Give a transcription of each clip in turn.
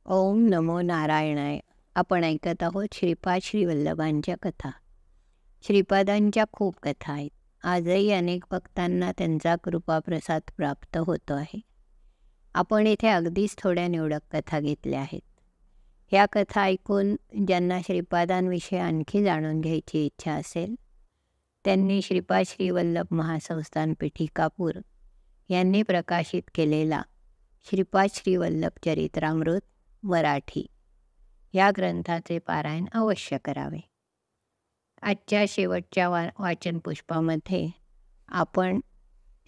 ओम नमो नारायणाय. आपण ऐकत आहोत श्रीपाद श्रीवल्लभांच्या कथा. श्रीपादांच्या खूप कथा आहेत. आजही अनेक भक्तांना त्यांचा कृपाप्रसाद प्राप्त होतो आहे. आपण इथे अगदीच थोड्या निवडक कथा घेतल्या आहेत. ह्या कथा ऐकून ज्यांना श्रीपादांविषयी आणखी जाणून घ्यायची इच्छा असेल त्यांनी श्रीपाद श्रीवल्लभ महासंस्थान पीठिकापूर यांनी प्रकाशित केलेला श्रीपाद श्रीवल्लभ चरित्रामृत मराठी या ग्रंथाचे पारायण अवश्य करावे. आजच्या शेवटच्या वाचन पुष्पामध्ये आपण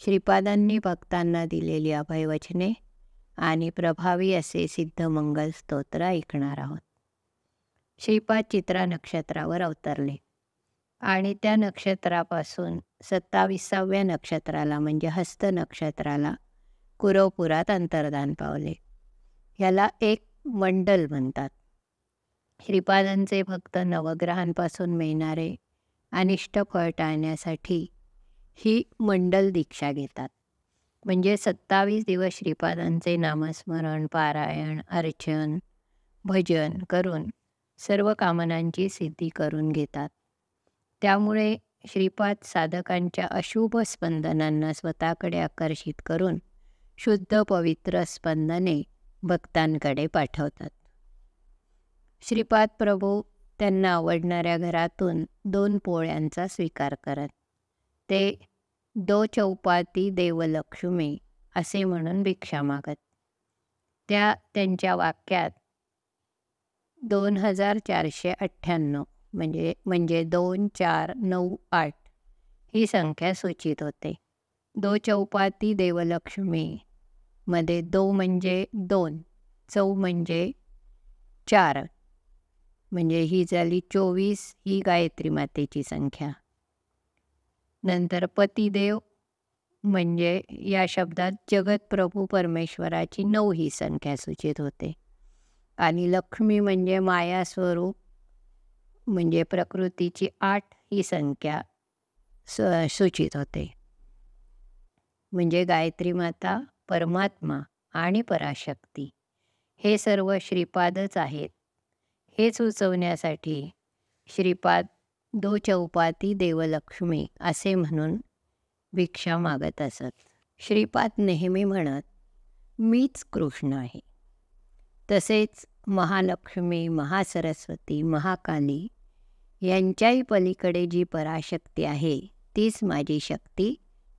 श्रीपादांनी भक्तांना दिलेली अभयवचने आणि प्रभावी असे सिद्धमंगल स्तोत्र ऐकणार आहोत. श्रीपाद चित्रा नक्षत्रावर अवतरले आणि त्या नक्षत्रापासून 27व्या नक्षत्राला म्हणजे हस्त नक्षत्राला कुरवपुरात अंतर्धान पावले. याला एक मंडल म्हणतात. श्रीपादांचे भक्त नवग्रहांपासून मिळणारे अनिष्ट फळ टाळण्यासाठी ही मंडल दीक्षा घेतात. म्हणजे 27 दिवस श्रीपादांचे नामस्मरण, पारायण, अर्चन, भजन करून सर्व कामनांची सिद्धी करून घेतात. त्यामुळे श्रीपाद साधकांच्या अशुभ स्पंदनांना स्वतःकडे आकर्षित करून शुद्ध पवित्र स्पंदने भक्तांकडे पाठवतात. श्रीपाद प्रभू त्यांना आवडणाऱ्या घरातून 2 पोळ्यांचा स्वीकार करत. ते दो चौपाती देवलक्ष्मी असे म्हणून भिक्षा मागत. त्यांच्या वाक्यात 2498 म्हणजे 2498 ही संख्या सूचित होते. दो चौपाती देवलक्ष्मी मध्ये दो म्हणजे 2, चौ म्हणजे 4, म्हणजे ही झाली 24 ही गायत्री मातेची संख्या. नंतर पतिदेव म्हणजे या शब्दात जगतप्रभू परमेश्वराची 9 ही संख्या सूचित होते. आणि लक्ष्मी म्हणजे माया स्वरूप म्हणजे प्रकृतीची 8 ही संख्या सूचित होते. म्हणजे गायत्री माता, परमात्मा आणि पराशक्ती हे सर्व श्रीपादच आहेत हे सुचवण्यासाठी श्रीपाद दो चौपाती देवलक्ष्मी असे म्हणून भिक्षा मागत असत. श्रीपाद नेहमी म्हणत, मीच कृष्ण आहे. तसेच महालक्ष्मी, महासरस्वती, महाकाली यांच्याही पलीकडे जी पराशक्ती आहे तीच माझी शक्ती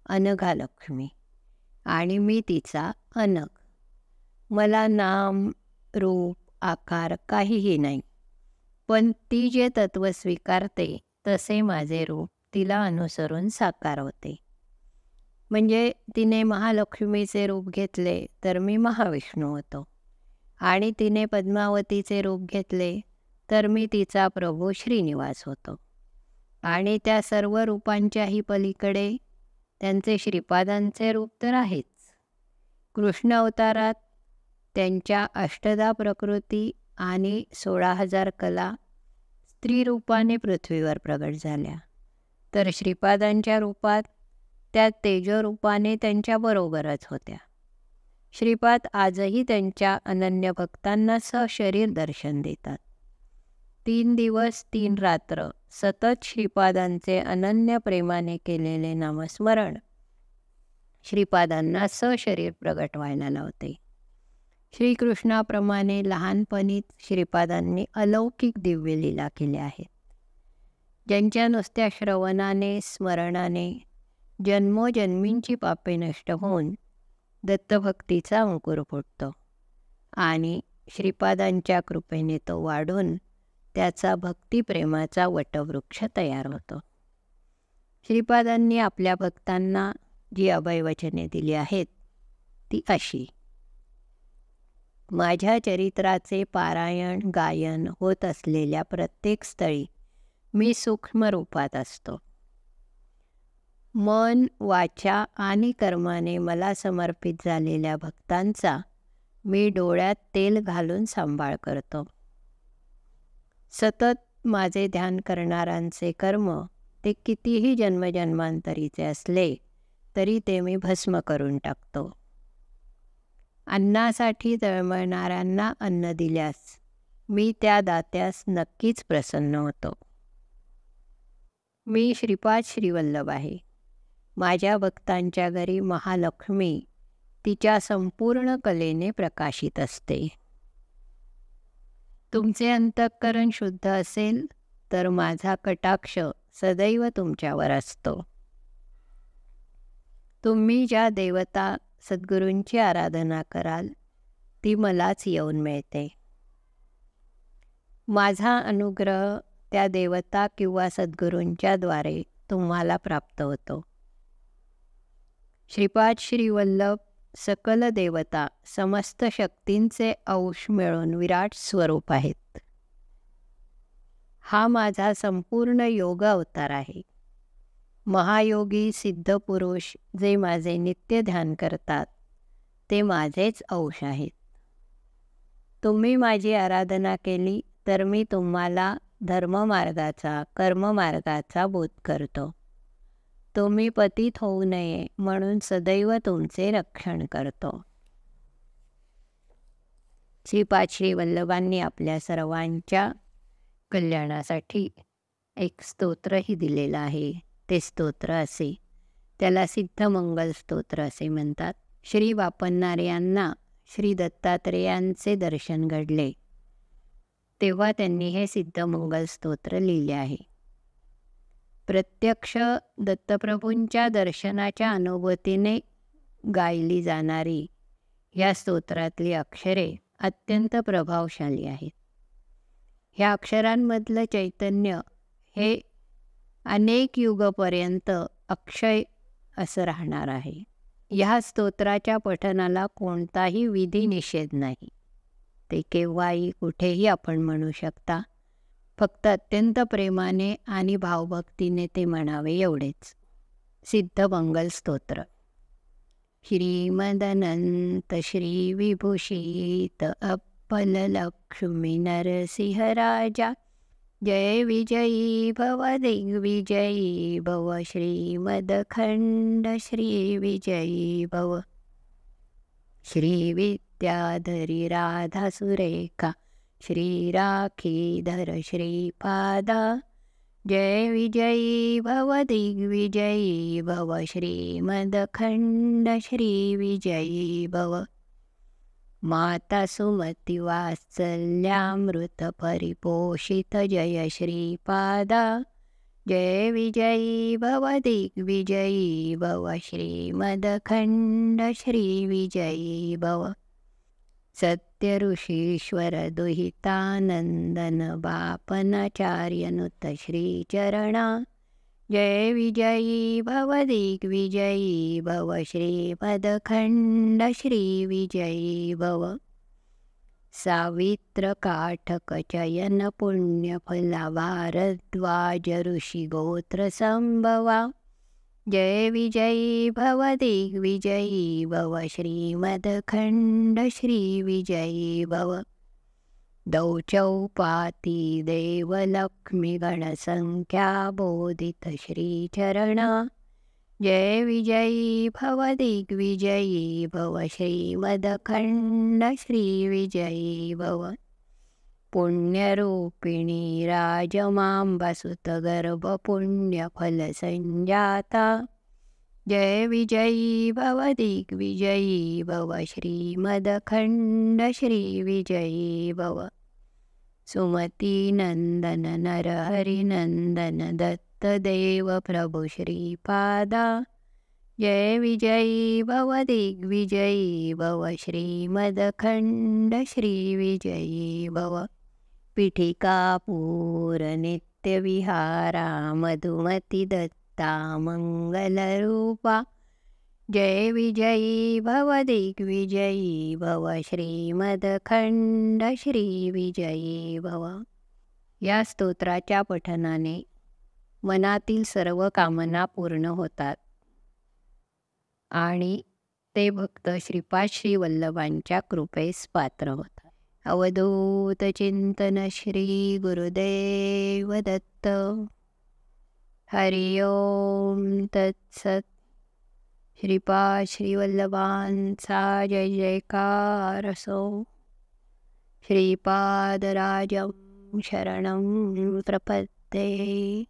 अनघालक्ष्मी आणि मी तिचा अनघ. मला नाम, रूप, आकार काहीही नाही, पण ती जे तत्व स्वीकारते तसे माझे रूप तिला अनुसरून साकार होते. म्हणजे तिने महालक्ष्मीचे रूप घेतले तर मी महाविष्णू होतो आणि तिने पद्मावतीचे रूप घेतले तर मी तिचा प्रभू श्रीनिवास होतो. आणि त्या सर्व रूपांच्याही पलीकडे त्यांचे श्रीपादांचे रूप तर आहेच. कृष्ण अवतारात त्यांच्या 8 प्रकृती आणि 16,000 कला स्त्री रूपाने पृथ्वीवर प्रगट झाल्या, तर श्रीपादांच्या रूपात त्या तेजरूपाने त्यांच्याबरोबरच होत्या. श्रीपाद आजही त्यांच्या अनन्य भक्तांना सशरीर दर्शन देतात. 3 दिवस 3 रात्र सतत श्रीपादांचे अनन्य प्रेमाने केलेले नामस्मरण श्रीपादांना सशरीर प्रगट व्हायला लावते. श्रीकृष्णाप्रमाणे लहानपणीच श्रीपादांनी अलौकिक दिव्य लीला केल्या आहेत, ज्यांच्या नुसत्या श्रवणाने, स्मरणाने जन्मोजन्मींची पापे नष्ट होऊन दत्तभक्तीचा अंकुर फुटतो आणि श्रीपादांच्या कृपेने तो वाढून त्याचा भक्तिप्रेमाचा वटवृक्ष तयार होतो. श्रीपादांनी आपल्या भक्तांना जी अभयवचने दिली आहेत ती अशी. माझ्या चरित्राचे पारायण, गायन होत असलेल्या प्रत्येक स्थळी मी सूक्ष्म रूपात असतो. मन, वाचा आणि कर्माने मला समर्पित झालेल्या भक्तांचा मी डोळ्यात तेल घालून सांभाळ करतो. सतत माझे ध्यान करणाऱ्यांचे कर्म ते कितीही जन्मजन्मांतरीचे असले तरी ते मी भस्म करून टाकतो. अन्नासाठी तळमळणाऱ्यांना अन्न दिल्यास मी त्या दात्यास नक्कीच प्रसन्न होतो. मी श्रीपाद श्रीवल्लभ आहे. माझ्या भक्तांच्या घरी महालक्ष्मी तिच्या संपूर्ण कलेने प्रकाशित असते. तुमचे अंतःकरण शुद्ध असेल तर माझा कटाक्ष सदैव तुमच्यावर असतो. तुम्ही ज्या देवता सद्गुरूंची आराधना कराल ती मलाच येऊन मिळते. माझा अनुग्रह त्या देवता किंवा सद्गुरूंच्या द्वारे तुम्हाला प्राप्त होतो. श्रीपाद श्रीवल्लभ सकल देवता समस्त शक्तींचे अंश मिळून विराट स्वरूप आहेत. हा माझा संपूर्ण योग अवतार आहे. महायोगी सिद्ध पुरुष जे माझे नित्य ध्यान करतात ते माझेच अंश आहेत. तुम्ही माझी आराधना केली तर मी तुम्हाला धर्ममार्गाचा कर्ममार्गाचा बोध करतो. तुम्ही पतित होऊ नये म्हणून सदैव तुमचे रक्षण करतो. श्रीपाद श्रीवल्लभांनी आपल्या सर्वांच्या कल्याणासाठी एक स्तोत्रही दिलेलं आहे. ते स्तोत्र असे, त्याला सिद्धमंगल स्तोत्र असे म्हणतात. श्री वापरणाऱ्यांना श्री दत्तात्रेयांचे दर्शन घडले तेव्हा त्यांनी हे सिद्धमंगल स्तोत्र लिहिले आहे. प्रत्यक्ष दत्तप्रभूंच्या दर्शनाच्या अनुभूतीने गायली जाणारी ह्या स्तोत्रातली अक्षरे अत्यंत प्रभावशाली आहेत. ह्या अक्षरांमधलं चैतन्य हे अनेक युगपर्यंत अक्षय असं राहणार आहे. ह्या स्तोत्राच्या पठणाला कोणताही विधी निषेध नाही. ते केव्हाही कुठेही आपण म्हणू शकता. फक्त अत्यंत प्रेमाने आणि भावभक्तीने ते म्हणावे एवढेच. सिद्धमंगल स्तोत्र. श्रीमदनंत श्री विभूषित अप्पल लक्ष्मी नरसिंह राजा जय विजयी भव दिग्विजयी भव श्रीमदखंड श्री विजयी भव. श्री विद्याधरी राधा सुरेखा श्री राखीधर श्रीपादा जय विजयी भव दिग्विजयी भव श्रीमदखंड श्री विजयी भव. माता सुमती वात्सल्यामृत परिपोषित जय श्रीपादा जय विजयी भव दिग्विजयी भव श्रीमदखंड श्री विजयी भव. सत्य ऋषीश्वर दुहितानंदन बापनाचार्यनुत श्रीचरणा जय विजयी भव दिग्विजयी भव श्रीमदखंड श्री विजयी भव. सावित्र काठक चयन पुण्यफला भारद्वाज ऋषी गोत्र संभवा जय विजयी भव दिग्विजयी भव श्रीमदखंड श्री विजयी भव. दौचौपाती देवलक्ष्मी गणसंख्या बोधित श्रीचरणा जय विजयी भव दिग्विजयी भव श्रीमदखंड श्री विजयी भव. पुण्यरूपिणी राजमांबसुत गर्भ पुण्यफल संजाता जय विजयी भव दिग्विजयी भव श्रीमदखंड श्री विजयी भव. सुमती नंदन नरहरिनंदन दत्तदेव प्रभु श्रीपादा जय विजयी भव दिग्विजयी भव श्रीमदखंड श्री विजयी भव. पीठिकापूर नित्यविहारा मधुमती दत्ता मंगलरूपा जय विजयी भव दिग्विजयी भव श्रीमदखंड श्री विजयी भव. या स्तोत्राच्या पठनाने मनातील सर्व कामना पूर्ण होतात आणि ते भक्त श्रीपाद श्रीवल्लभांच्या कृपेस पात्र होतात. अवधूत चिंतन श्री गुरुदेव दत्त. हरि ओम तत्सत. श्रीपाद श्रीवल्लभांचा जय जयकार असो. श्रीपादराजं शरणं प्रपद्ये.